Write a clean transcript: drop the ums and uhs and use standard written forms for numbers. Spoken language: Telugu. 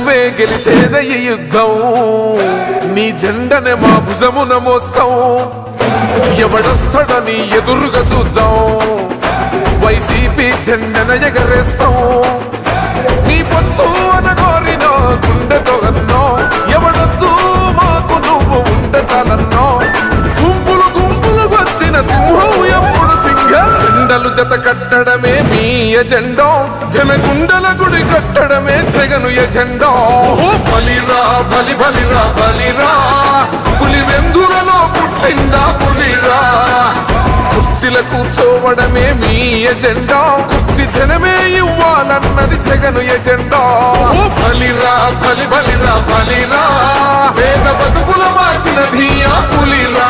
నువ్వే గెలిచేద ఈ యుద్ధం నీ జెండనే మా భుజమున మోస్తాం ఎవడొస్తాడని ఎదురుగా చూద్దాం వైసీపీ జెండన ఎగరేస్తాం నీ పొత్తు అనగోరినో గుండెతో అన్నో ఎవడొద్దు మాకు నువ్వు ఉంటే చాలన్నో గుంపులు గుంపులు వచ్చిన సింహం ఎప్పుడు సింహ జెండలు జత కట్టడమే మీ ఎజెండో జనగుండల గుడి కట్టడమే జగను ఎజెండో బలిరా బలి బలిరా బలిరా పులి వెందులలో పుట్టిందా పులిరా కుర్చీల కూర్చోవడమే మీ ఎజెండా కుర్చీ జనమే ఇవ్వాలన్నది జగను ఎజెండా బలిరా బలి బలిరా బలిరా పేద బతుకుల మార్చినది ఆ పులిరా